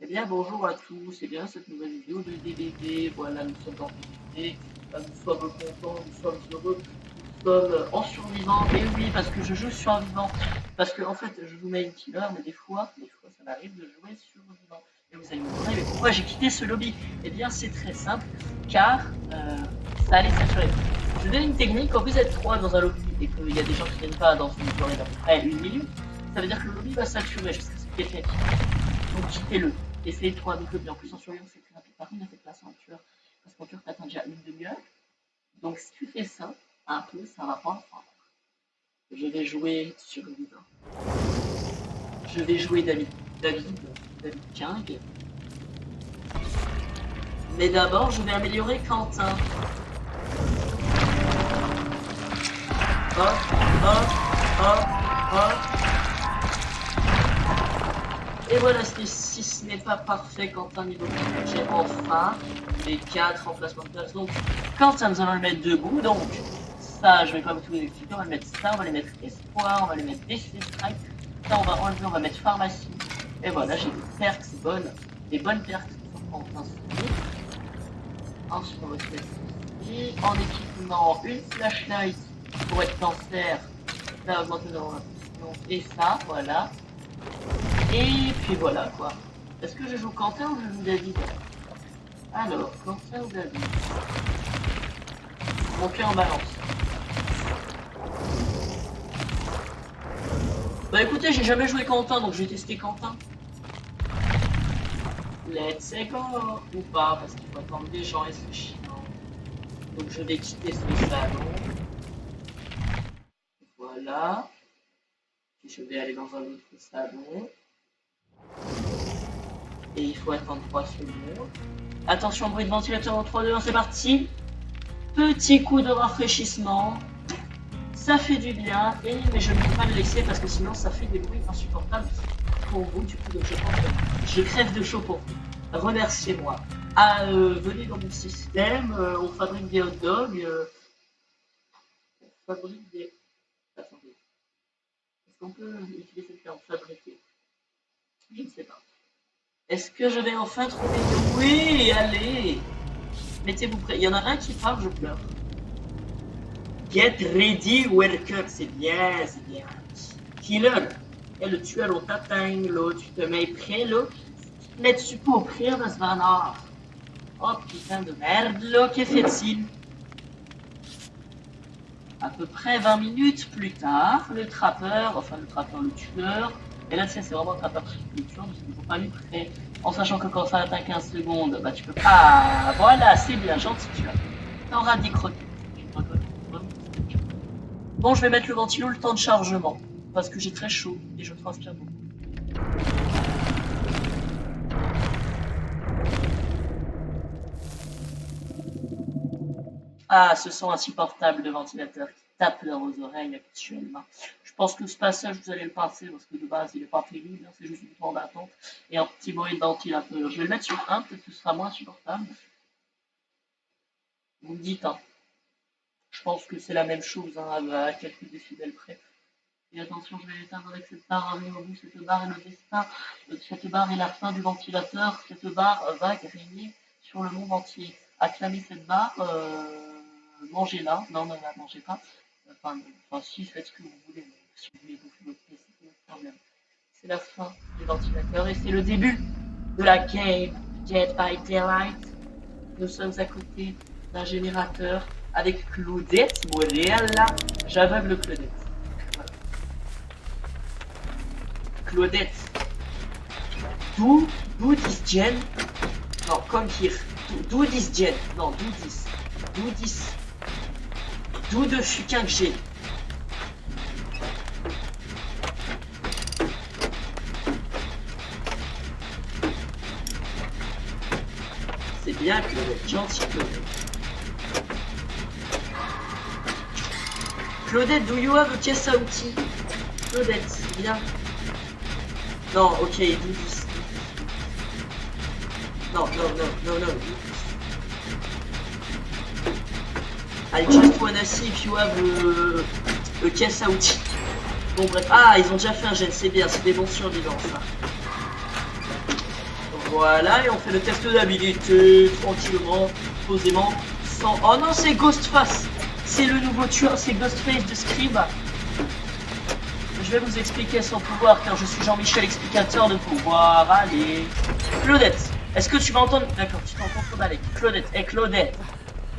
bien, bonjour à tous, c'est bien cette nouvelle vidéo de DBD. Voilà, nous sommes dans DBD, nous sommes contents, nous sommes heureux, nous sommes en survivant. Et oui, parce que je joue survivant, parce que en fait, je vous mets une killer, mais des fois, ça m'arrive de jouer survivant. Et vous allez me demander, mais pourquoi j'ai quitté ce lobby? Eh bien, c'est très simple, car ça allait saturer. Je vous donne une technique, quand vous êtes 3 dans un lobby et qu'il y a des gens qui ne viennent pas dans une durée d'à peu près 1 minute, ça veut dire que le lobby va saturer jusqu'à ce qu'il y ait quelqu'un. Donc quittez-le. Essayez de trouver un autre lobby. En plus, en survivant, c'est très rapide. Par contre, ne faites pas ça en tueur. Parce qu'en tueur, t'attends déjà une demi-heure. Donc si tu fais ça, un peu, ça va pas faire. Je vais jouer survivant. Je vais jouer David King. Mais d'abord, je vais améliorer Quentin. Hop, hop, hop, hop. Et voilà, si ce n'est pas parfait, Quentin niveau 4, j'ai enfin les 4 emplacements de place. Donc, Quentin, nous allons le mettre debout. Donc, ça, je vais pas tous les expliquer. On va le mettre ça, on va les mettre espoir, on va les mettre DC strike. Ça, on va enlever, on va mettre pharmacie. Et voilà, j'ai des perks bonnes, des bonnes perks sur Quentin. Ensuite, on va se mettre ici. En équipement, une flashlight pour être cancer. Ça augmente dans et ça, voilà. Et puis voilà quoi. Est-ce que je joue Quentin ou je joue David? Alors, Quentin ou David? Mon cœur en balance. Bah écoutez, j'ai jamais joué Quentin, donc je vais tester Quentin. Let's go. Ou pas, parce qu'il faut attendre des gens et c'est chiant. Donc je vais quitter ce salon. Voilà. Puis je vais aller dans un autre salon. Et il faut attendre 3 secondes. Attention, bruit de ventilateur en 3, 2, 1, c'est parti. Petit coup de rafraîchissement. Ça fait du bien. Mais je ne peux pas le laisser parce que sinon ça fait des bruits insupportables pour vous. Du coup, donc je pense que je crève de chaud pour vous. Remerciez-moi. Venez dans mon système. On fabrique des hot dogs. On fabrique des... Attendez. Est-ce qu'on peut utiliser le terme fabriquer? Je ne sais pas. Est-ce que je vais enfin trouver... Oui, allez. Mettez-vous prêts. Il y en a un qui part, je pleure. Get ready, welcome. C'est bien, c'est bien. Killer. Et le tueur, on t'atteint, là. Tu te mets prêt, là. Tu te mets dessus pour près, dans ce vanard. Oh, putain de merde, là. Que fait-il? À peu près 20 minutes plus tard, le tueur, le tueur. Et là, c'est vraiment le trappeur, le tueur, parce qu'il ne faut pas lui prêt. En sachant que quand ça atteint 15 secondes, bah tu peux pas. Ah, voilà, c'est bien, gentil tueur. T'auras des croquettes. Bon, je vais mettre le ventilo le temps de chargement. Parce que j'ai très chaud et je transpire beaucoup. Ah, ce son insupportable de ventilateur qui tape dans vos oreilles actuellement. Je pense que ce passage, vous allez le passer parce que de base, il n'est pas terrible, hein, c'est juste une temps d'attente et un petit bruit de ventilateur. Je vais le mettre sur 1, peut-être que ce sera moins supportable. Vous me dites, hein. Je pense que c'est la même chose, hein, à quelques décibels près. Et attention, je vais l'éteindre avec cette barre arrive au bout, cette barre est le destin, cette barre est la fin du ventilateur, cette barre va régner sur le monde entier. Acclamez cette barre, mangez-la, non, ne la mangez pas, enfin si, faites ce que vous voulez, mais si vous voulez bouffer votre pied, c'est pas un problème. C'est la fin du ventilateur et c'est le début de la game Dead by Daylight. Nous sommes à côté d'un générateur avec Claudette, voilà, j'aveugle Claudette. Claudette, do this gen, non, come here, do this gen, non, do this, do the fucking gen. C'est bien Claudette, gentil Claudette. Claudette, do you have a caisse à outils? Claudette, bien. Non, ok, do this. No. I just wanna see if you have a caisse à outils. Bon bref, ah, ils ont déjà fait un gène, c'est bien, c'est des bons survivants ça. Bon, Voilà, et on fait le test d'habilité, tranquillement, posément, sans... Oh non, c'est Ghostface. C'est le nouveau tueur, c'est Ghostface de Scribe. Je vais vous expliquer son pouvoir, car je suis Jean-Michel, explicateur de pouvoir. Allez. Claudette, est-ce que tu vas entendre... D'accord, tu t'entends trop mal. Claudette, Claudette.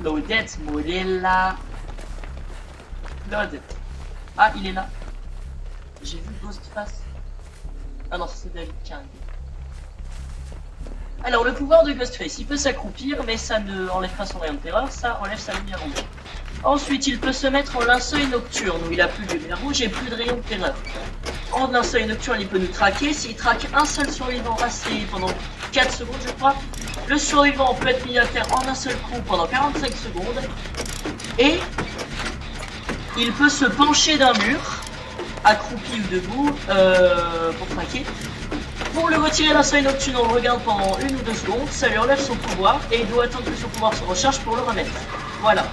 Claudette Morella. Claudette. Ah, il est là. J'ai vu Ghostface. Ah non, c'est David King. Alors, le pouvoir de Ghostface, il peut s'accroupir, mais ça ne enlève pas son rayon de terreur, ça enlève sa lumière rouge. Ensuite, il peut se mettre en linceul nocturne, où il a plus de lumière rouge et plus de rayon de terreur. En linceul nocturne, il peut nous traquer. S'il traque un seul survivant assez pendant 4 secondes, je crois, le survivant peut être mis à terre en un seul coup pendant 45 secondes. Et il peut se pencher d'un mur, accroupi ou debout, pour traquer. Pour le retirer d'un seuil nocturne, on le regarde pendant 1 ou 2 secondes, ça lui enlève son pouvoir, et il doit attendre que son pouvoir se recharge pour le remettre. Voilà.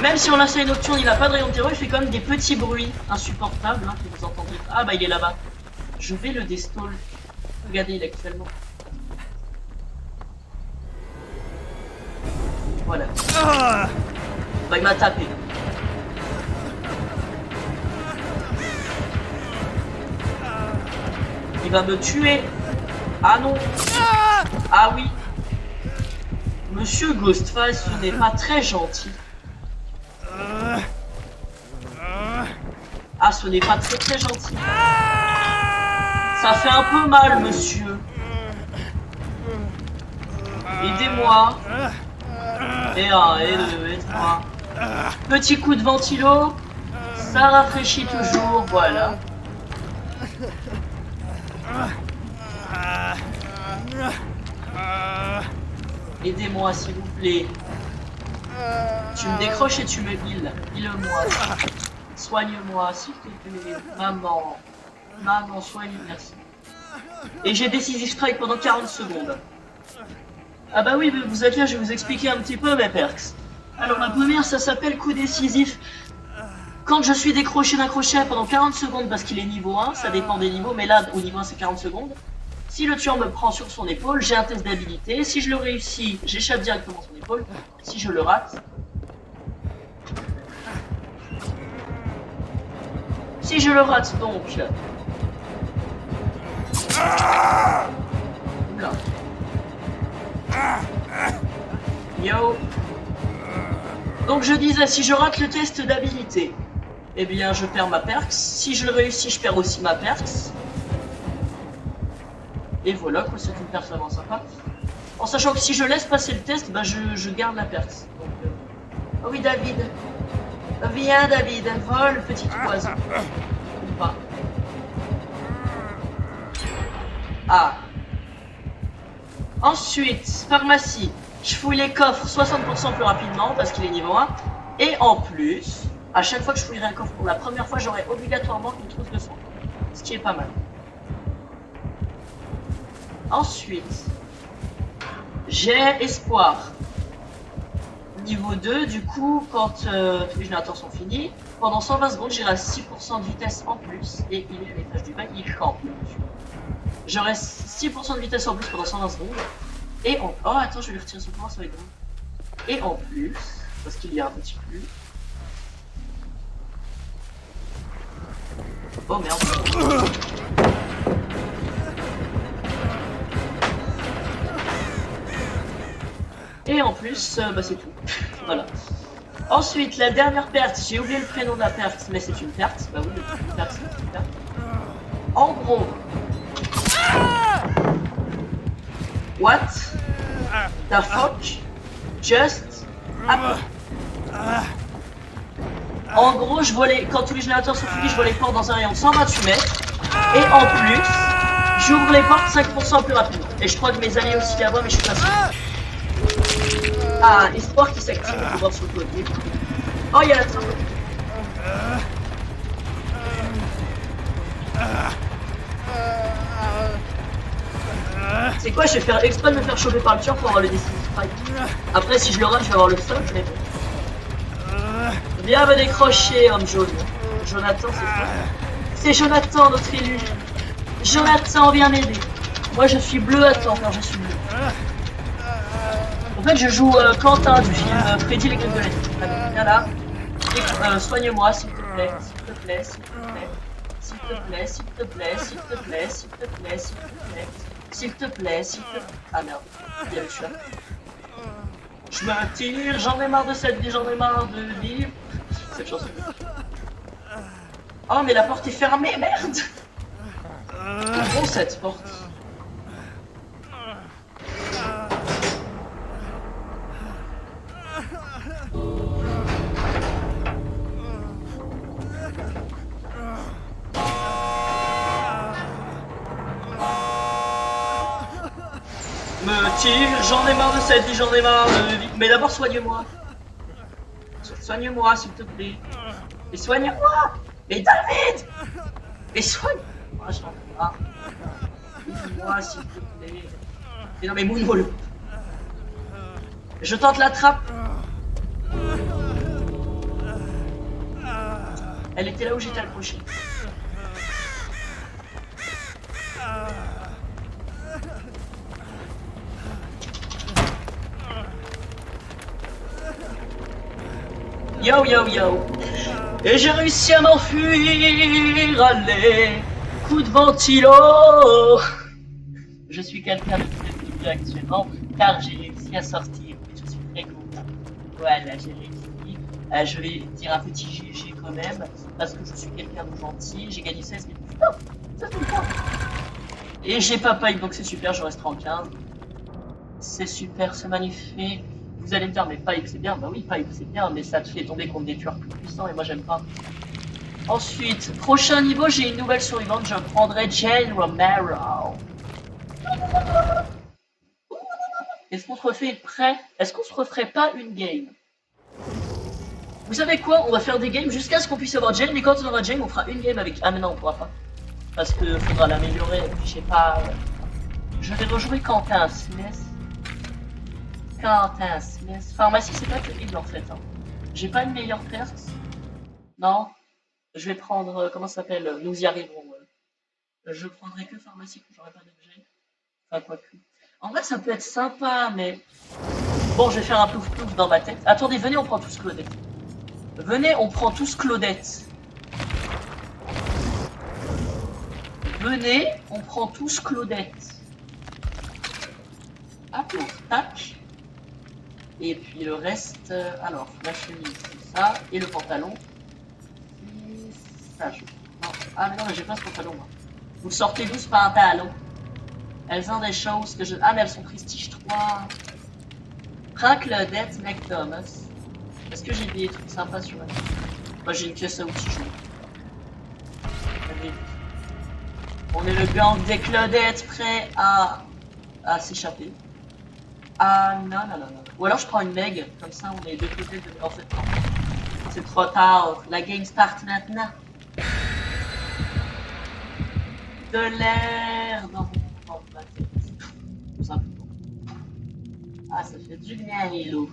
Même si on a seuil nocturne, il n'a pas de rayon de terreur, il fait quand même des petits bruits insupportables, hein, que vous entendez. Ah bah il est là-bas. Je vais le destall. Regardez, il est actuellement. Voilà. Bah il m'a tapé. Il va me tuer. Ah non. Ah oui. Monsieur Ghostface, ce n'est pas très gentil. Ah, ce n'est pas très très gentil. Ça fait un peu mal, monsieur. Aidez-moi. Et 1, et 2, et 3. Petit coup de ventilo. Ça rafraîchit toujours, voilà. Aidez-moi, s'il vous plaît. Tu me décroches et tu me heal. Heal-moi. Soigne-moi, s'il te plaît. Maman. Maman, soigne-moi, merci. Et j'ai Decisive Strike pendant 40 secondes. Ah bah oui, vous êtes là, je vais vous expliquer un petit peu mes perks. Alors la première, ça s'appelle coup décisif. Quand je suis décroché d'un crochet pendant 40 secondes, parce qu'il est niveau 1, ça dépend des niveaux, mais là, au niveau 1, c'est 40 secondes. Si le tueur me prend sur son épaule, j'ai un test d'habilité. Si je le réussis, j'échappe directement son épaule. Si je le rate... Si je le rate, donc... Là. Yo. Donc je disais, si je rate le test d'habilité, eh bien je perds ma perks. Si je le réussis, je perds aussi ma perks. Et voilà, quoi, c'est une perks vraiment sympa. En sachant que si je laisse passer le test, bah je garde la perks. Donc, oh oui, David. Viens, David, vole, petit oiseau. Ou pas. Ah. Ensuite, pharmacie. Je fouille les coffres 60% plus rapidement parce qu'il est niveau 1. Et en plus, à chaque fois que je fouillerai un coffre pour la première fois, j'aurai obligatoirement une trousse de sang. Ce qui est pas mal. Ensuite, j'ai espoir. Niveau 2, du coup, quand tous les générateurs sont finis, pendant 120 secondes, j'irai à 6% de vitesse en plus. Et il est à l'étage du bas, il campe. J'aurai 6% de vitesse en plus pendant 120 secondes. Et en... Oh, attends, je vais lui retirer son pouvoir, ça va être bon. Et en plus, parce qu'il y a un petit plus... Oh merde. Et en plus, bah c'est tout. Voilà. Ensuite, la dernière perte, j'ai oublié le prénom de la perte, mais c'est une perte. Bah oui, une perte, c'est une perte. En gros... What the fuck just happened? En gros, je vois quand tous les générateurs sont finis, je vois les portes dans un rayon de 128 mètres. Et en plus, j'ouvre les portes 5% plus rapidement. Et je crois que mes alliés aussi là-bas, mais je suis pas sûr. Ah, espoir qui s'active, on peut voir sur le côté. Oh, il y a la trappe. C'est quoi, je vais faire exprès de me faire choper par le tueur pour avoir le Decisive Strike. Après, si je le rate, je vais avoir le stock, mais bon. Viens me décrocher, homme jaune. Jonathan, c'est quoi? C'est Jonathan, notre élu. Jonathan, viens m'aider. Moi je suis bleu, attends, car je suis bleu. En fait, je joue Quentin du film Freddy les Griffes de l'Est. Viens là. Soigne-moi, s'il te plaît, s'il te plaît, s'il te plaît. S'il te plaît, s'il te plaît, s'il te plaît, s'il te plaît, s'il te plaît. S'il te plaît, s'il te plaît. Ah merde, il y avait le chat. Je me tire, j'en ai marre de cette vie, j'en ai marre de vivre. Cette chanson. Oh, mais la porte est fermée, merde! Bon, cette porte. Me tire, j'en ai marre de cette vie, j'en ai marre de vie. Mais d'abord, soigne-moi. Soigne-moi, s'il te plaît. Et soigne-moi! Mais David! Mais soigne-moi, j'en ai marre. Soigne-moi, s'il te plaît. Mais non, mais Moonwall. Je tente la trappe. Elle était là où j'étais accroché. Yo yo yo. Et j'ai réussi à m'enfuir. Allez, coup de ventilo. Je suis quelqu'un de très furieux actuellement car j'ai réussi à sortir. Et je suis très content. Voilà, j'ai réussi. Je vais dire un petit GG quand même parce que je suis quelqu'un de gentil. J'ai gagné 16 000. Non, ça fait bien. Et j'ai pas pipe donc c'est super, je reste en 15. C'est super, c'est magnifique. Vous allez me dire, mais pipe c'est bien. Bah oui, pipe c'est bien, mais ça te fait tomber contre des tueurs plus puissants et moi j'aime pas. Ensuite, prochain niveau, j'ai une nouvelle survivante, je prendrai Jane Romero. Est-ce qu'on se refait prêt? Est-ce qu'on se referait pas une game? Vous savez quoi? On va faire des games jusqu'à ce qu'on puisse avoir Jane, et quand on aura Jane, on fera une game avec... Ah mais non, on pourra pas. Parce que faudra l'améliorer, je sais pas... Je vais rejouer Quentin Smith. Quentin Smith. Pharmacie, c'est pas terrible en fait. Hein. J'ai pas une meilleure perte. Non. Je vais prendre... comment ça s'appelle? Nous y arriverons. Je prendrai que pharmacie quand j'aurai pas d'objet. Enfin, quoi que... En vrai, ça peut être sympa, mais... Bon, je vais faire un plouf plouf dans ma tête. Attendez, venez, on prend tous Claudette. Venez, on prend tous Claudette. Venez, on prend tous Claudette. Hop, tac. Et puis le reste... alors, la chemise, c'est ça. Et le pantalon. Ça, je... Non. Ah, mais non, mais j'ai pas ce pantalon, moi. Vous sortez 12 pantalons. Elles ont des choses que je... Ah, mais elles sont prestige 3. Prends Claudette McThomas. Est-ce que j'ai des trucs sympas sur elle? Moi, j'ai une pièce à outils jaune. On est le gang des Claudettes prêt à s'échapper. Ah, non, non, non, non. Ou alors, je prends une Meg. Comme ça, on est deux côtés de... En fait, non. C'est trop tard. La game start maintenant. De l'air dans ma tête. Tout simplement. Ah, ça fait du bien, Hello.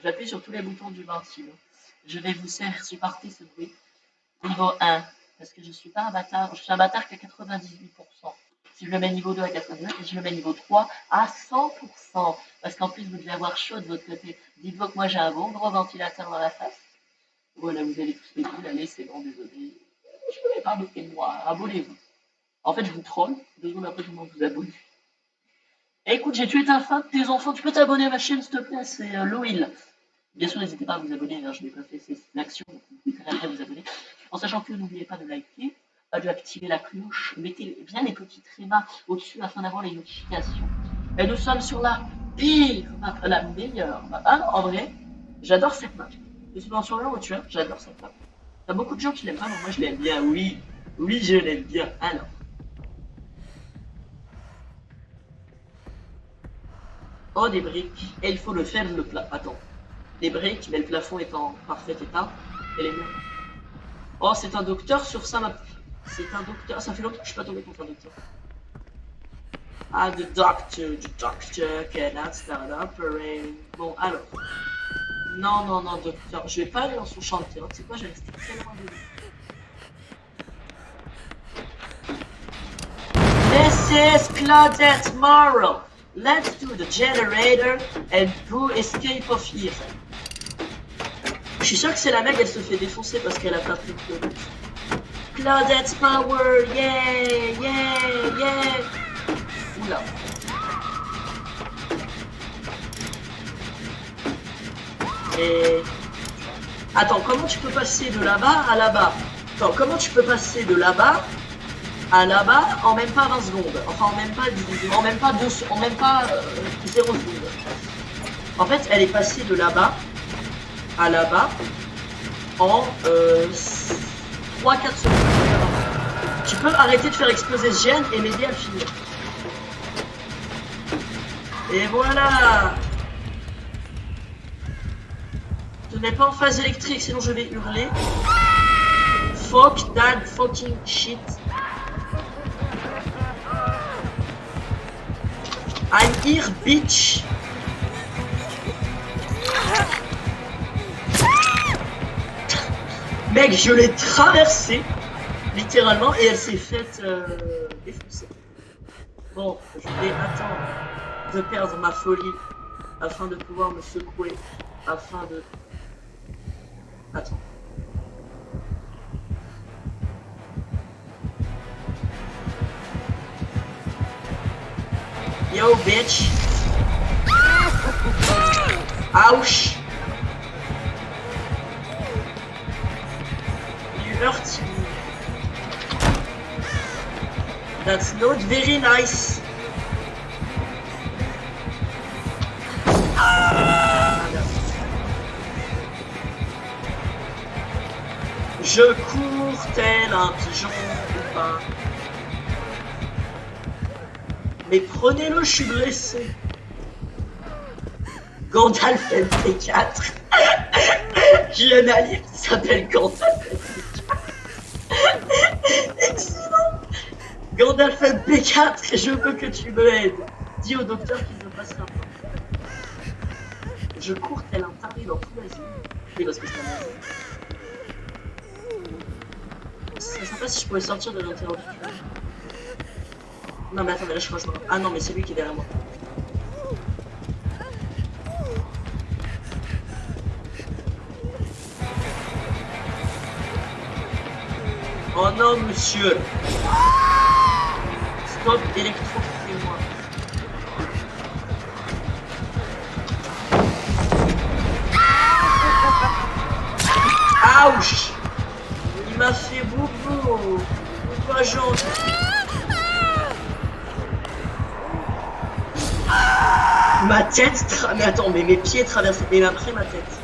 J'appuie sur tous les boutons du ventilo. Je vais vous faire supporter ce bruit. Niveau 1. Parce que je suis pas un bâtard. Je suis un bâtard qu'à 98%. Si je le mets niveau 2 à 99, et je le mets niveau 3 à 100%. Parce qu'en plus, vous devez avoir chaud de votre côté. Dites-vous que moi, j'ai un bon gros ventilateur dans la face. Voilà, vous allez tous les dire, allez, c'est bon, désolé. Je ne voulais pas moquer de moi. Abonnez-vous. En fait, je vous troll. 2 secondes après, je vous demande de vous abonner. Écoute, j'ai tué ta femme, tes enfants. Tu peux t'abonner à ma chaîne, s'il te plaît. C'est Loïl. Bien sûr, n'hésitez pas à vous abonner, hein, je n'ai pas fait cette action, donc vous pouvez très bien vous abonner. En sachant que n'oubliez pas de liker, d'activer la cloche, mettez bien les petits trémas au-dessus afin d'avoir les notifications. Et nous sommes sur la pire map, la meilleure map. Ah, en vrai, j'adore cette map. Je suis dans sur le haut, tu vois, j'adore cette map. Il y a beaucoup de gens qui l'aiment pas, mais moi je l'aime bien, oui. Oui, je l'aime bien. Alors. Oh, des briques. Et il faut le faire, le plat. Attends. Des briques, mais le plafond est en parfait état. Et les murs. Oh, c'est un docteur sur sa map. C'est un docteur. Ça fait longtemps que je suis pas tombé contre un docteur. Ah, the doctor cannot start operating. Bon, alors. Non, non, non, docteur, je vais pas aller dans son champ de terrain. Tu sais quoi, je vais rester très loin de lui. This is Claudette Morrow. Let's do the generator and go escape of here. Je suis sûr que c'est la mec, elle se fait défoncer parce qu'elle a pas pris de Claudette. Claudette's power, yeah, yeah, yeah. Oula. Et... Attends, comment tu peux passer de là-bas à là-bas? Attends, comment tu peux passer de là-bas à là-bas en même pas 20 secondes? Enfin, en même pas 0 secondes. En fait, elle est passée de là-bas à là-bas en 3-4 secondes. Tu peux arrêter de faire exploser ce gène et m'aider à finir. Et voilà! Je n'ai pas en phase électrique, sinon je vais hurler. Fuck that fucking shit. I'm here, bitch. Mec, je l'ai traversée, littéralement, et elle s'est faite défoncer. Bon, je vais attendre de perdre ma folie afin de pouvoir me secouer, afin de... Attends. Yo, bitch. Ouch. You hurt me. That's not very nice. Je cours tel un pigeon ou pas. Mais prenez-le, je suis blessé. Gandalf MP4. J'ai un allié qui s'appelle Gandalf MP4. Excellent. Gandalf MP4, je veux que tu me aides. Dis au docteur qu'il ne passera pas. Je cours tel un taré dans tout l'asile. Oui, parce que c'est un asile. Ce serait sympa si je pouvais sortir de l'interruption. Non mais attendez, là je crois que je me... Ah non mais c'est lui qui est derrière moi. Oh non monsieur. Stop électrocuter-moi. Ouch. Il m'a fait boubou. Pas gentil. Ma tête mais attends, mais mes pieds traversent, mais après ma tête.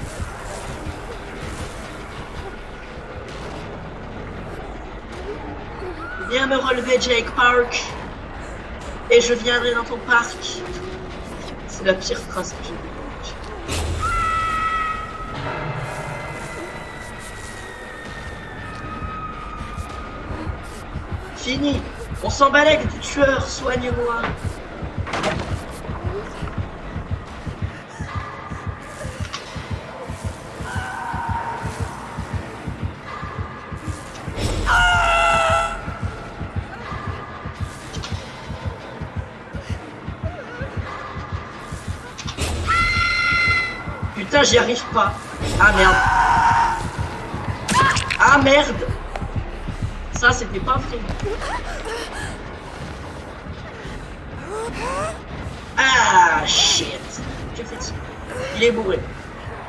Viens me relever, Jake Park. Et je viendrai dans ton parc. C'est la pire phrase que j'ai vue. Fini. On s'en balègue du tueur, soigne-moi. Putain, j'y arrive pas. Ah merde. Ah merde. Ça, c'était pas prévu. Ah shit. Que fait-il? Il est bourré.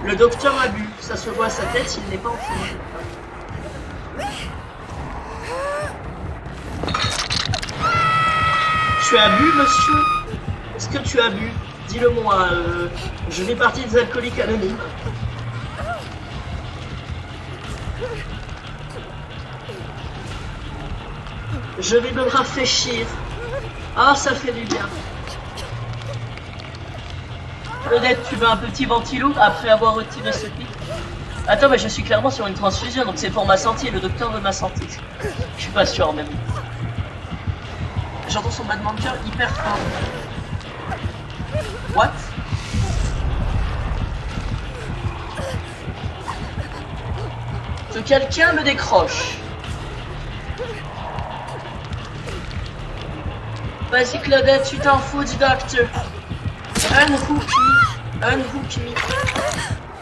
Le docteur a bu. Ça se voit à sa tête, il n'est pas en fumée. Tu as bu, monsieur? Est-ce que tu as bu? Dis-le-moi, je fais partie des alcooliques anonymes. Je vais me rafraîchir. Ah, ça fait du bien. Peut-être tu veux un petit ventilo après avoir retiré ce pic. Attends, mais je suis clairement sur une transfusion, donc c'est pour ma santé. Le docteur veut ma santé. Je suis pas sûr même. J'entends son battement de cœur hyper fort. What? Que quelqu'un me décroche. Vas-y Claudette, tu t'en fous du docteur. Unhook me. Unhook me.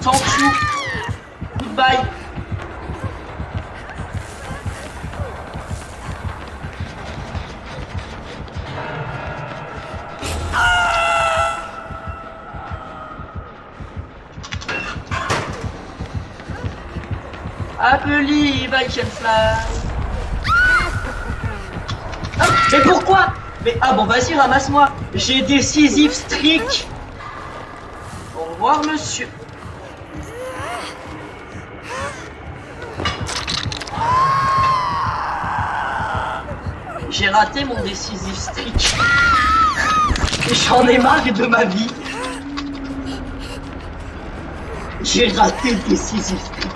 Thank you. Goodbye. I believe I can fly. Ah, mais pourquoi? Mais ah bon, vas-y, ramasse-moi. J'ai décisif strict. Au revoir, monsieur. J'ai raté mon décisif strict. J'en ai marre de ma vie. J'ai raté le décisif strict.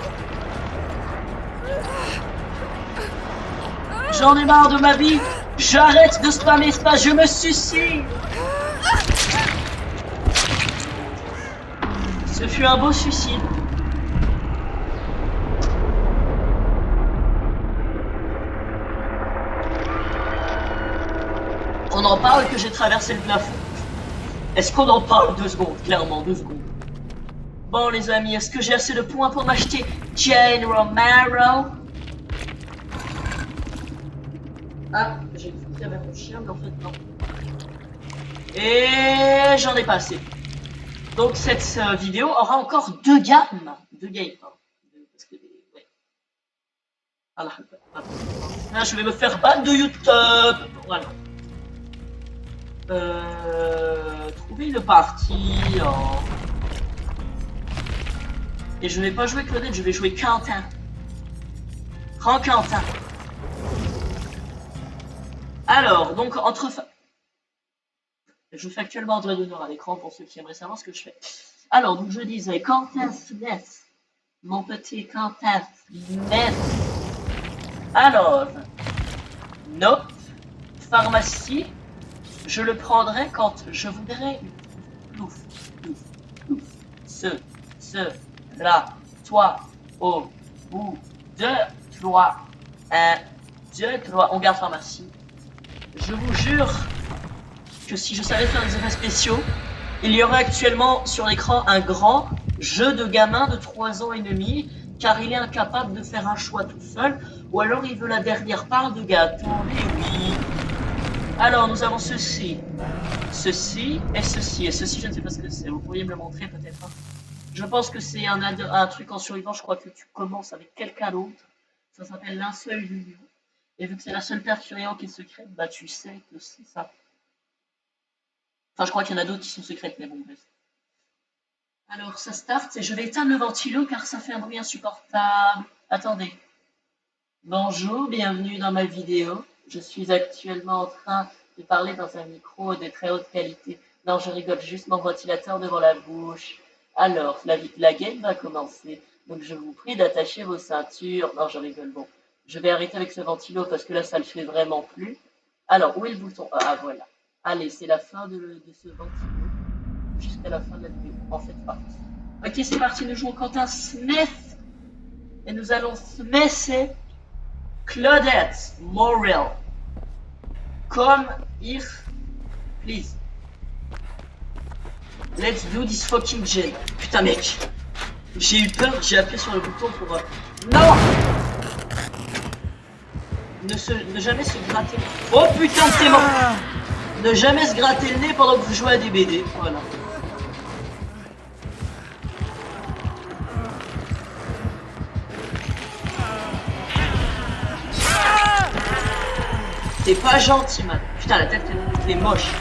J'en ai marre de ma vie. J'arrête de spammer ça, je me suicide. Ce fut un beau suicide. On en parle que j'ai traversé le plafond. Est-ce qu'on en parle 2 secondes? Clairement, 2 secondes. Bon les amis, est-ce que j'ai assez de points pour m'acheter Jane Romero? Ah, j'ai cru qu'il y avait mon chien, mais en fait non. Et j'en ai pas assez. Donc cette vidéo aura encore 2 gammes. 2 games. Parce que, ouais. Voilà. Là, je vais me faire ban de YouTube. Voilà. Trouver une partie. Oh. Et je vais pas jouer Claudette, je vais jouer Quentin. Grand Quentin. Alors, donc, je fais actuellement un doigt d'honneur à l'écran pour ceux qui aimeraient savoir ce que je fais. Alors, donc je disais, Quentin Smith, mon petit Quentin Smith. Alors, nope, pharmacie, je le prendrai quand je voudrais plouf, plouf, plouf. Là, toi, au bout de 3, 1, 2, 3, on garde pharmacie. Je vous jure que si je savais faire des effets spéciaux, il y aurait actuellement sur l'écran un grand jeu de gamin de 3 ans et demi, car il est incapable de faire un choix tout seul, ou alors il veut la dernière part de gâteau. Mais oui. Alors nous avons ceci, ceci et ceci. Et ceci, je ne sais pas ce que c'est. Vous pourriez me le montrer peut-être. Je pense que c'est un truc en survivant. Je crois que tu commences avec quelqu'un d'autre. Ça s'appelle linceul du lion. Et vu que c'est la seule paire surveillante qui est secrète, bah tu sais que c'est ça. Enfin, je crois qu'il y en a d'autres qui sont secrètes, mais bon, bref. Alors, ça start et je vais éteindre le ventilo car ça fait un bruit insupportable. Attendez. Bonjour, bienvenue dans ma vidéo. Je suis actuellement en train de parler dans un micro de très haute qualité. Non, je rigole, juste mon ventilateur devant la bouche. Alors, la game va commencer. Donc, je vous prie d'attacher vos ceintures. Non, je rigole, bon. Je vais arrêter avec ce ventilo parce que là, ça le fait vraiment plus. Alors, où est le bouton? Ah, voilà. Allez, c'est la fin de ce ventilo. Jusqu'à la fin de la vidéo. En fait, parti. Ok, c'est parti. Nous jouons Quentin Smith. Et nous allons smasher Claudette Morel. Come here, please. Let's do this fucking gen. Putain, mec. J'ai eu peur, j'ai appuyé sur le bouton pour... Non! Ne jamais se gratter. Oh putain, c'est mort! Ne jamais se gratter le nez pendant que vous jouez à des BD. Voilà. T'es pas gentil, man. Putain, la tête est moche.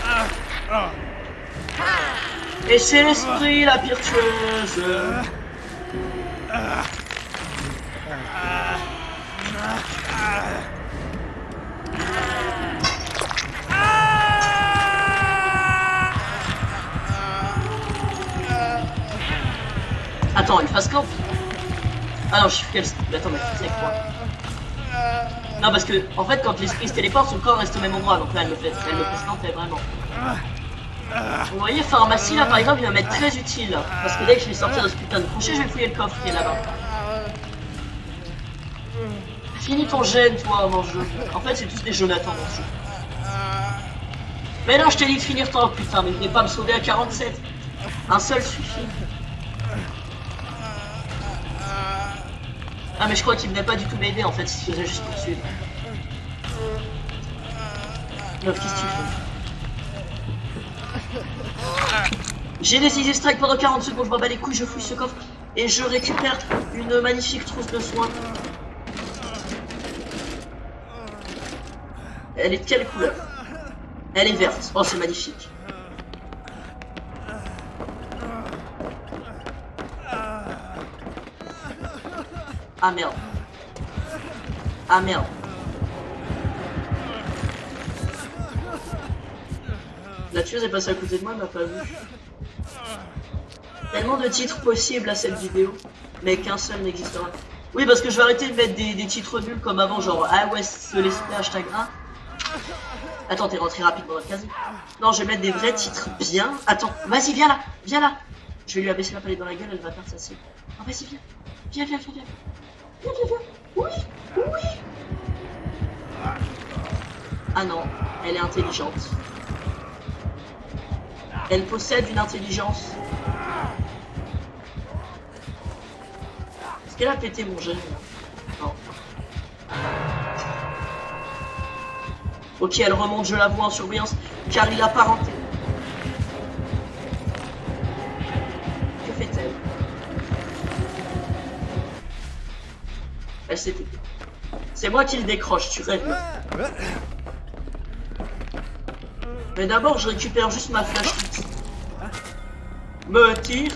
Et c'est l'esprit, la pire tueuse. Attends, une phase camp. Ah non, je suis quel... Attends, mais c'est quoi? Non, parce que, en fait, quand l'esprit se téléporte, son corps reste au même endroit. Donc là, elle me fait scanter vraiment. Vous voyez, pharmacie, là, par exemple, il va m'être très utile. Parce que dès que je vais sortir de ce putain de crochet, je vais fouiller le coffre qui est là-bas. Finis ton gène, toi, mon jeu. En fait, c'est tous des Jonathan dans ce jeu. Mais non, je t'ai dit de finir toi, putain, mais venez pas me sauver à 47. Un seul suffit. Ah, mais je crois qu'il venait pas du tout m'aider, en fait, il se faisait juste poursuivre. Meuf, qu'est-ce que tu fais? J'ai des easy strike pendant 40 secondes, je m'en bats les couilles, je fouille ce coffre et je récupère une magnifique trousse de soins. Elle est de quelle couleur? Elle est verte. Oh, c'est magnifique. Ah merde. Ah merde. La tueuse est passée à côté de moi, elle m'a pas vu. Tellement de titres possibles à cette vidéo, mais qu'un seul n'existera. Oui, parce que je vais arrêter de mettre des titres nuls comme avant, genre ah ouais, se laisse hashtag 1. Attends, t'es rentré rapidement dans le casier. Non, je vais mettre des vrais titres bien. Attends, vas-y, viens là, viens là. Je vais lui abaisser la palette dans la gueule, elle va perdre sa cible. Oh, vas-y, viens. Viens, viens, viens, viens. Viens, viens, viens. Oui, oui. Ah non, elle est intelligente. Elle possède une intelligence. Est-ce qu'elle a pété mon gène? Non. Ok, elle remonte, je la vois en surveillance, car il a parenté. Que fait-elle? Elle s'est éteinte. C'est moi qui le décroche, tu rêves. Mais d'abord, je récupère juste ma flashlight. Me tire.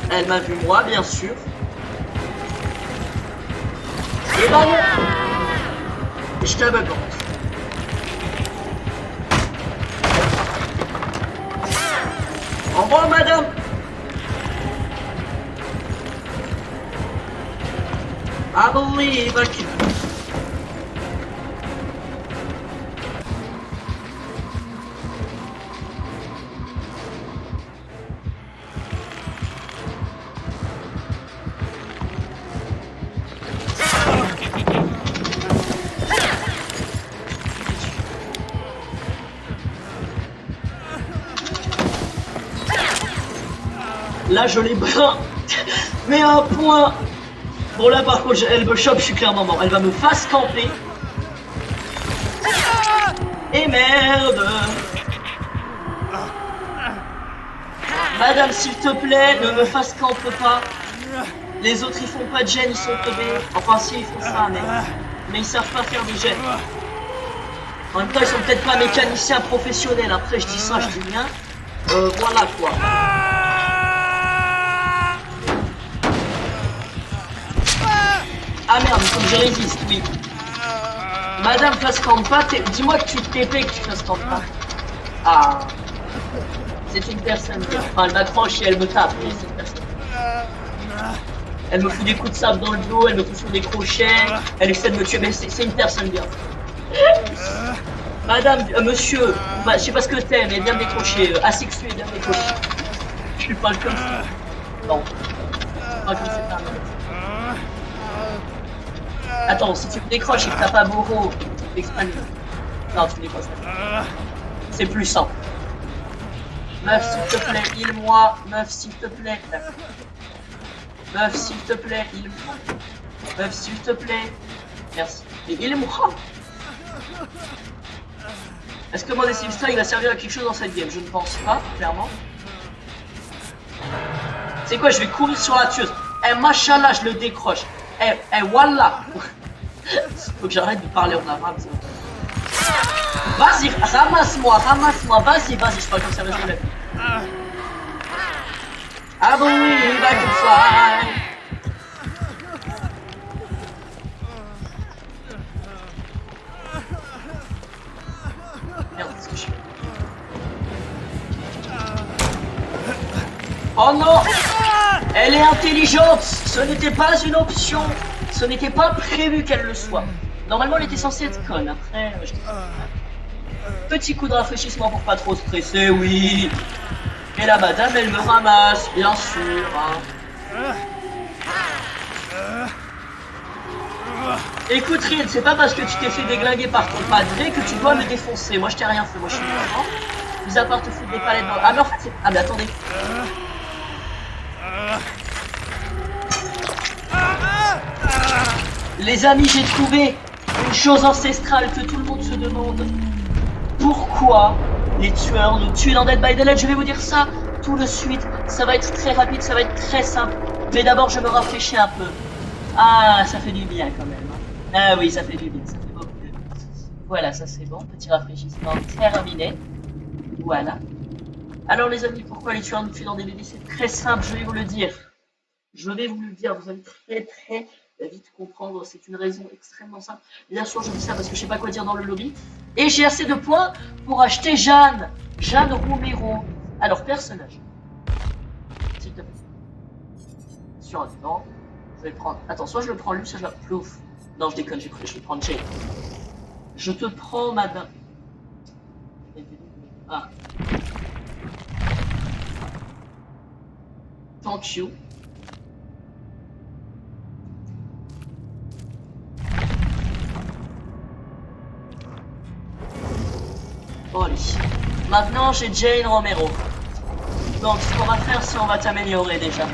Elle m'a vu moi, bien sûr. Et bah non. Et je t'abandonne. Au revoir, madame. I believe I can. Là, je l'ai brun. Mais un point. Bon, là, par contre, elle me chope, je suis clairement mort. Elle va me face camper. Et merde. Madame, s'il te plaît, ne me face campe pas. Les autres, ils font pas de gêne, ils sont teubés. Enfin, si, ils font ça, mais ils savent pas faire des gènes. En même temps, ils sont peut-être pas mécaniciens professionnels. Après, je dis ça, je dis rien. Voilà, quoi. Ah merde, il faut que je résiste, oui. Madame face camp pas, dis-moi que tu te TP que tu face camp pas. Ah. C'est une personne. Enfin, elle m'accroche et elle me tape, mais c'est une personne. Elle me fout des coups de sable dans le dos, elle me fout sur des crochets, elle essaie de me tuer, mais c'est une personne bien. Madame, monsieur, bah, je sais pas ce que t'es, mais bien décroché, asexué, bien décroché. Je parle comme ça. Non. Je parle comme ça. Attends, si tu me décroches et que t'as pas Boro, exprime. Non, tu me décroches pas. C'est plus simple. Meuf, s'il te plaît, heal-moi. Meuf, s'il te plaît. Meuf, s'il te plaît, heal-moi. Meuf, s'il te plaît. Merci. Et heal-moi. Est-ce que mon Simstar il va servir à quelque chose dans cette game? Je ne pense pas, clairement. C'est quoi, je vais courir sur la tueuse. Eh, machallah, je le décroche. Eh, wallah. Faut que j'arrête de parler en arabe. Vas-y, ramasse-moi, vas-y, je parle comme ça, vas-y, lève. I believe I can fly. Merde, qu'est-ce que je fais? Oh non! Elle est intelligente! Ce n'était pas une option! Ce n'était pas prévu qu'elle le soit. Normalement, elle était censée être conne. Après, je Petit coup de rafraîchissement pour pas trop stresser, oui. Et la madame, elle me ramasse, bien sûr. Hein. Écoute, Reed, c'est pas parce que tu t'es fait déglinguer par ton padré que tu dois me défoncer. Moi, je t'ai rien fait, moi, je suis innocent. Mis à part te foutre des palettes dans... Ah, mais en fait, c'est... Ah, mais attendez. Les amis, j'ai trouvé une chose ancestrale que tout le monde se demande. Pourquoi les tueurs nous tuent dans Dead by Daylight? Je vais vous dire ça tout de suite. Ça va être très rapide, ça va être très simple. Mais d'abord, je me rafraîchis un peu. Ah, ça fait du bien quand même. Ah oui, ça fait du bien, ça fait beaucoup de bien. Voilà, ça c'est bon. Petit rafraîchissement terminé. Voilà. Alors les amis, pourquoi les tueurs nous tuent dans des bébés? C'est très simple, je vais vous le dire. Je vais vous le dire, vous allez très vite comprendre, c'est une raison extrêmement simple. Bien sûr, je dis ça parce que je sais pas quoi dire dans le lobby. Et j'ai assez de points pour acheter Jeanne. Jeanne Romero. Alors, personnage. S'il te plaît. Sur un temps, je vais prendre... Attends, soit je le prends lui, soit je la... Plouf. Non, je déconne, je vais prendre Jane. Je te prends, madame. Ah. Thank you. Bon, allez. Maintenant, j'ai Jane Romero. Donc, ce qu'on va faire, c'est on va t'améliorer déjà.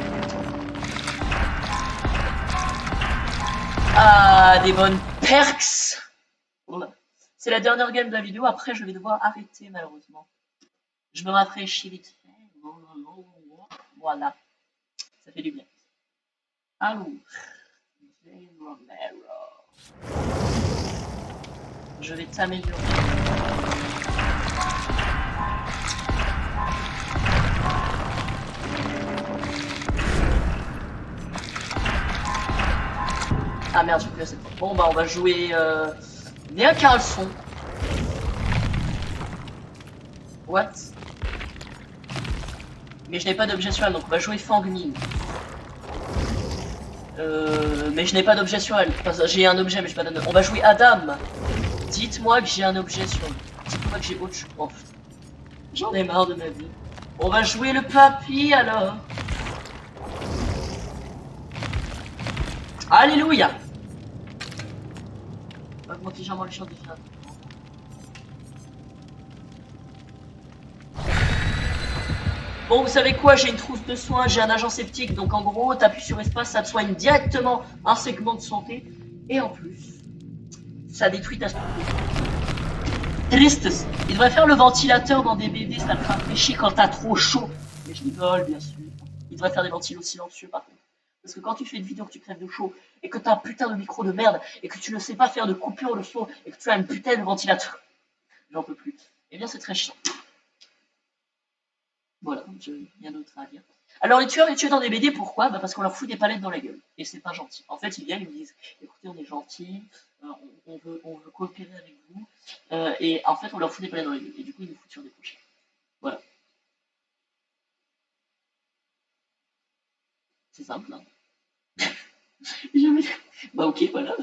Ah, des bonnes perks. Voilà. C'est la dernière game de la vidéo. Après, je vais devoir arrêter, malheureusement. Je me rafraîchis vite fait. Voilà. Ça fait du bien. Alors, Jane Romero. Je vais t'améliorer. Ah merde, j'ai plus assez de temps. Bon bah on va jouer Néa Carlson. What? Mais je n'ai pas d'objet sur elle, donc on va jouer Fang Min. Mais je n'ai pas d'objet sur elle. Enfin, j'ai un objet, mais je n'ai pas d'objet. On va jouer Adam. Dites-moi que j'ai un objet sur lui. Dites-moi que j'ai autre chose. Oh, j'en ai marre de ma vie. On va jouer le papy alors. Alléluia. Augmente légèrement les chances de faire. Bon, vous savez quoi, j'ai une trousse de soins, j'ai un agent sceptique, donc en gros, t'appuies sur espace, ça te soigne directement un segment de santé, et en plus, ça détruit ta structure. Tristes. Il devrait faire le ventilateur dans des BD, ça te rafraîchit quand t'as trop chaud. Mais je rigole, bien sûr. Il devrait faire des ventilos silencieux, par contre. Parce que quand tu fais une vidéo que tu crèves de chaud, et que t'as un putain de micro de merde, et que tu ne sais pas faire de coupure de son, et que tu as une putain de ventilateur, j'en peux plus. Eh bien, c'est très chiant. Voilà, rien d'autre à dire. Alors les tueurs dans des BD, pourquoi? Bah parce qu'on leur fout des palettes dans la gueule. Et c'est pas gentil. En fait, ils viennent, ils me disent, écoutez, on est gentils, on veut coopérer avec vous. Et en fait, on leur fout des palettes dans la gueule. Et du coup, ils nous foutent sur des pochettes. Voilà. C'est simple, hein. Bah ok, voilà.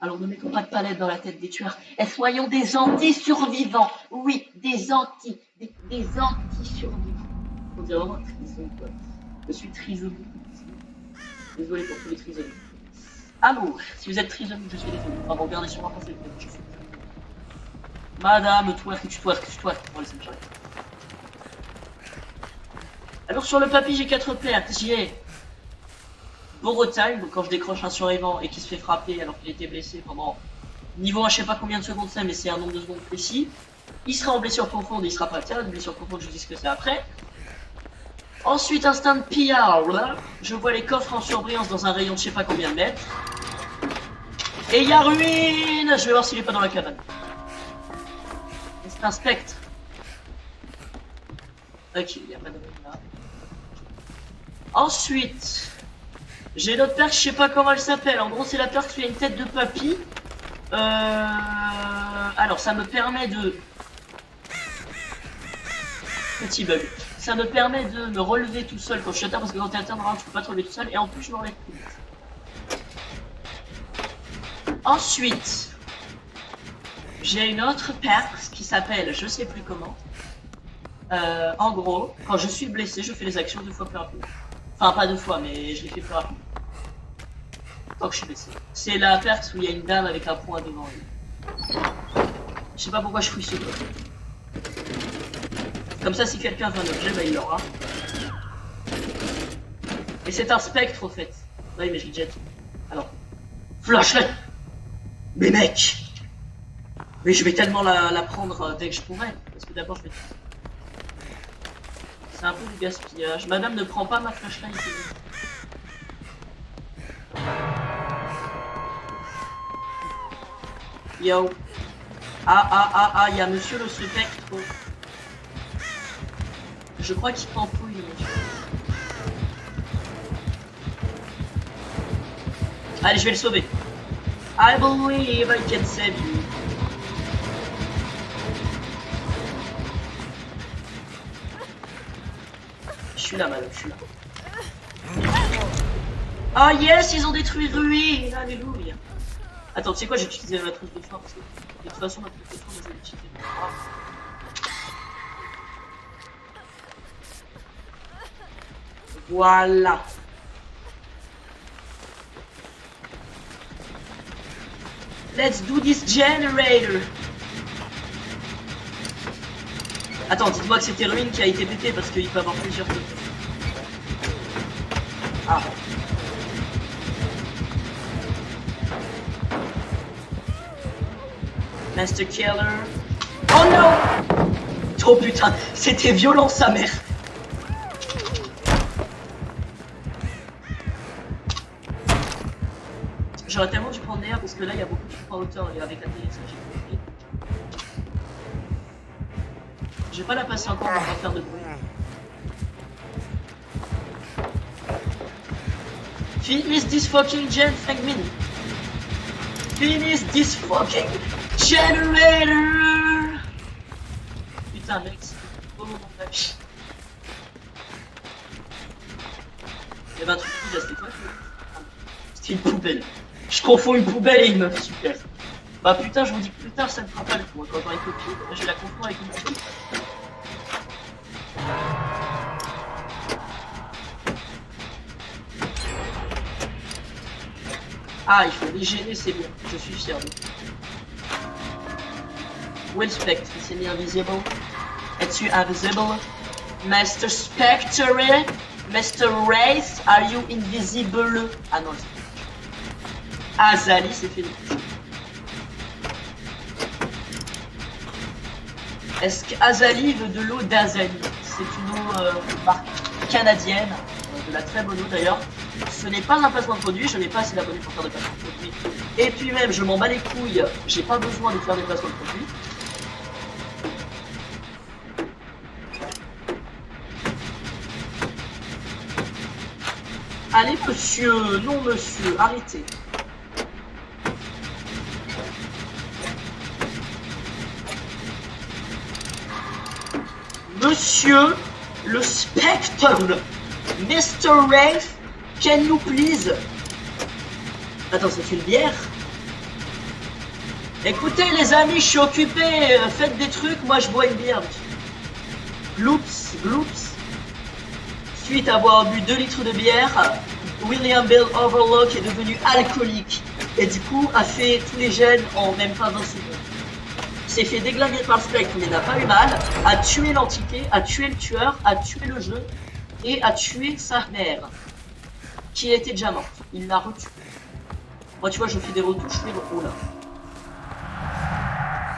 Alors ne mettons pas de palettes dans la tête des tueurs. Et soyons des anti-survivants. Oui, des anti-survivants. On dirait vraiment un trison, quoi. Je suis trisomique. Désolé pour tous les trisomiques. Allô, si vous êtes trisomique, je suis désolé. Enfin bon, regardez sur moi passer. Madame, twerk, tu twerk. Bon, laissez-moi charger. Alors sur le papy, j'ai 4 pertes. J'ai Borotime, donc quand je décroche un survivant et qui se fait frapper alors qu'il était blessé pendant niveau 1, je sais pas combien de secondes c'est, mais c'est un nombre de secondes précis. Il sera en blessure profonde, il sera pas terre. Blessure profonde, je vous dis ce que c'est après. Ensuite, instant PR, là, je vois les coffres en surbrillance dans un rayon de je sais pas combien de mètres. Et il y a ruine. Je vais voir s'il est pas dans la cabane. C'est un spectre. Ok, il y a pas de ruine là. Ensuite, j'ai une autre perche, je sais pas comment elle s'appelle. En gros, c'est la perche qui a une tête de papy. Alors, ça me permet de... Petit bug. Ça me permet de me relever tout seul quand je suis à terre, parce que quand t'es à terre, normalement, tu peux pas te relever tout seul. Et en plus, je me relève plus vite. Ensuite, J'ai une autre perks qui s'appelle je sais plus comment. En gros, quand je suis blessé, je fais les actions 2 fois plus rapide. Enfin, pas 2 fois, mais je les fais plus rapide. Tant que je suis blessé. C'est la perks où il y a une dame avec un point devant elle. Je sais pas pourquoi je fouille ce bloc. Comme ça, si quelqu'un veut un objet, bah il l'aura. Et c'est un spectre, au fait. Oui, mais je l'ai déjà dit. Alors, flashlight. Mais mec, mais je vais tellement la prendre dès que je pourrai. Parce que d'abord, je vais... C'est un peu du gaspillage. Madame ne prend pas ma flashlight. Yo. Il y a monsieur le spectre. Je crois qu'il pampouille, monsieur. Allez, je vais le sauver. I believe I can save you. Je suis là, madame, je suis là. Oh yes, ils ont détruit ruine. Alléluia. Attends, tu sais quoi, j'ai utilisé ma trousse de soin parce que de toute façon, ma trousse de soin, je vais l'utiliser. Voilà. Let's do this generator. Attends, dites-moi que c'était ruine qui a été pété parce qu'il peut avoir plusieurs trucs. Ah. Master Killer. Oh non! Oh putain, c'était violent sa mère. J'aurais tellement dû prendre l'air parce que là il y a beaucoup de trucs en hauteur et avec la télé ça j'ai compris. J'ai pas la patience encore pour pas faire de bruit. Finish this fucking gen, thank me. Finish this fucking generator. Putain mec, c'est au moment de la vie. Il y avait un truc qui c'était quoi? C'était une poubelle. Je confonds une poubelle et une meuf, super. Bah putain, je vous dis que plus tard ça ne fera pas le coup. Quand j'aurai copié, je la confonds avec une poubelle. Ah, il faut les gêner, c'est bon. Je suis fier de lui. Où est le spectre? Il s'est mis invisible. Es-tu invisible? Master Spectre? Master Wraith? Are you invisible? Ah non, Azali s'est fait détruire. Est-ce qu'Azali veut de l'eau d'Azali? C'est une eau marque canadienne, de la très bonne eau d'ailleurs. Ce n'est pas un placement de produit, je n'ai pas assez d'abonnés pour faire des placements de produits. Et puis même, je m'en bats les couilles, j'ai pas besoin de faire des placements de produits. Allez monsieur, non monsieur, arrêtez. Monsieur le Spectre, Mr. Wraith, can you please... Attends, c'est une bière? Écoutez les amis, je suis occupé, faites des trucs, moi je bois une bière. Gloops, gloops. Suite à avoir bu 2 litres de bière, William Bell Overlock est devenu alcoolique. Et du coup a fait tous les gènes en même pas 20 secondes. S'est fait déglinguer par le spectre mais n'a pas eu mal, a tué l'entité, a tué le tueur, a tué le jeu et a tué sa mère qui était déjà morte. Il l'a retué. Moi tu vois je fais des retouches, mais oh là.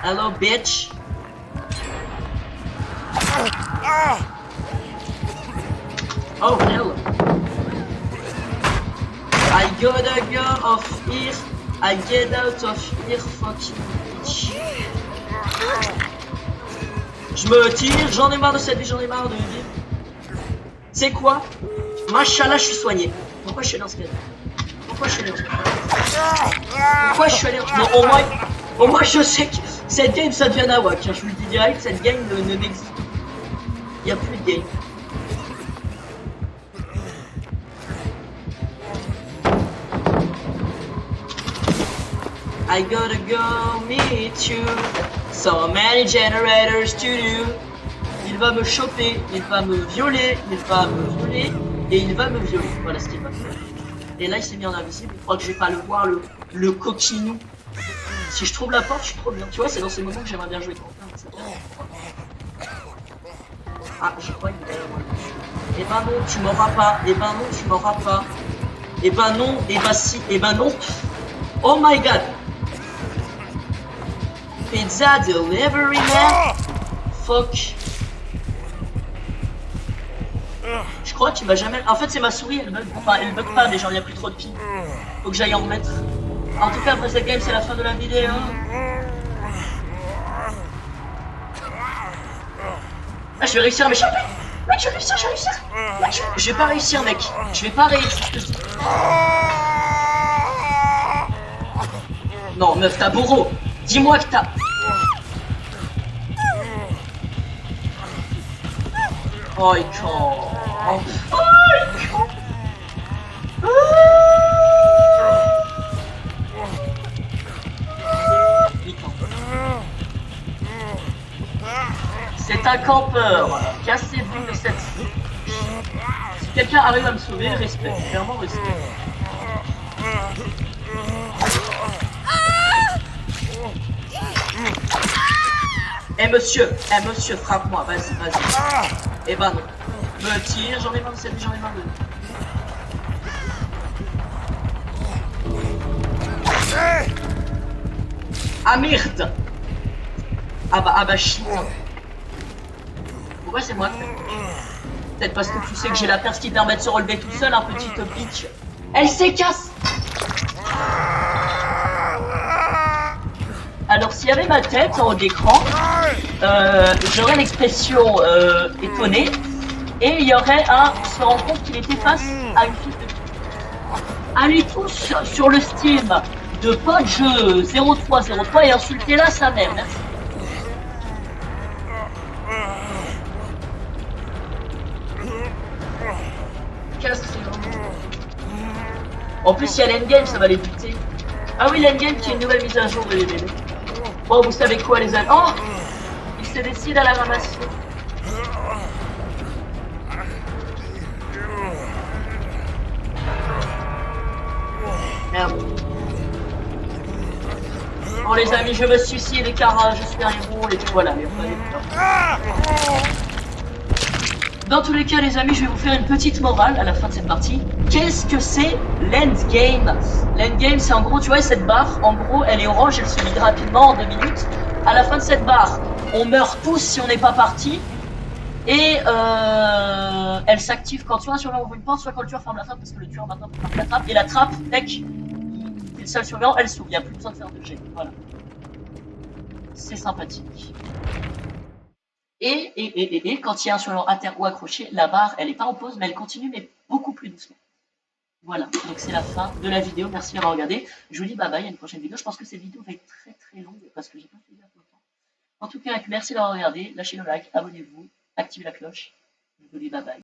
Hello bitch. Oh hell. I gotta go off here. I get out of here fucking bitch. Je me tire, j'en ai marre de cette vie, j'en ai marre de vivre. C'est quoi? Machallah, je suis soigné. Pourquoi je suis allé dans ce cas? Pourquoi je suis allé dans ce cas? Pourquoi je suis allé dans... Non, au moins je sais que cette game ça devient nawak. Je vous le dis direct, cette game ne m'existe plus. Il n'y a plus de game. I gotta go meet you. So many generators to do. Il va me choper, il va me violer, il va me violer et il va me violer. Voilà ce qu'il va faire. Et là il s'est mis en invisible, il croit que je vais pas le voir, le coquinou. Si je trouve la porte, je suis trop bien. Tu vois, c'est dans ces moments que j'aimerais bien jouer. Ah, je crois qu'il est derrière moi. Eh ben non, tu m'auras pas. Eh ben non, tu m'auras pas. Eh ben non, eh ben si, eh ben non. Oh my god. Pizza delivery man. Fuck. Je crois qu'il m'a jamais... En fait, c'est ma souris, elle bug. Enfin, elle bug pas, mais genre, il n'y a plus trop de piles. Faut que j'aille en remettre. En tout cas, après cette game, c'est la fin de la vidéo. Ah, je vais réussir à m'échapper. Mec, je vais réussir, je vais réussir. Mec, je vais pas réussir, mec. Je vais pas réussir. Non, meuf, t'as Boro. Dis-moi que t'as... Oh, il con. Oh, il con. C'est un campeur. Cassez-vous de cette... Si quelqu'un arrive à me sauver, respect. Clairement, respect. Eh monsieur, frappe-moi, vas-y, vas-y. Eh ben non. Me tire, j'en ai marre de cette, j'en ai marre de... Ah merde. Ah bah shit. Pourquoi c'est moi qui fais? Peut-être parce que tu sais que j'ai la perce qui permet de se relever tout seul, un petit bitch. Elle s'écasse. Alors s'il y avait ma tête en haut d'écran, j'aurais l'expression étonnée, et il y aurait un se rend compte qu'il était face à une fiche de... Allez tous sur le Steam de Podjeu 0303 et insultez-la sa mère, merci. En plus, il y a l'endgame, ça va les buter. Ah oui, l'endgame qui est une nouvelle mise à jour de les bébés. Bon, vous savez quoi, les amis? Oh, il se décide à la ramasse. Merde. Bon, les amis, je me suicide car je suis un héros et puis voilà. Dans tous les cas, les amis, je vais vous faire une petite morale à la fin de cette partie. Qu'est-ce que c'est l'endgame? L'endgame, c'est en gros, tu vois, cette barre, en gros, elle est orange, elle se vide rapidement en 2 minutes. À la fin de cette barre, on meurt tous si on n'est pas parti. Et elle s'active quand soit un surveillant ouvre une porte, soit quand le tueur ferme la trappe, parce que le tueur maintenant peut fermer la trappe. Et la trappe, dès qu'il est le seul surveillant, elle s'ouvre. Il n'y a plus besoin de faire de jet. Voilà. C'est sympathique. Et quand il y a un surveillant à terre ou accroché, la barre, elle n'est pas en pause, mais elle continue, mais beaucoup plus doucement. Voilà, donc c'est la fin de la vidéo. Merci d'avoir regardé. Je vous dis bye bye à une prochaine vidéo. Je pense que cette vidéo va être très très longue parce que j'ai pas fait longtemps. En tout cas, merci d'avoir regardé. Lâchez le like, abonnez-vous, activez la cloche. Je vous dis bye bye.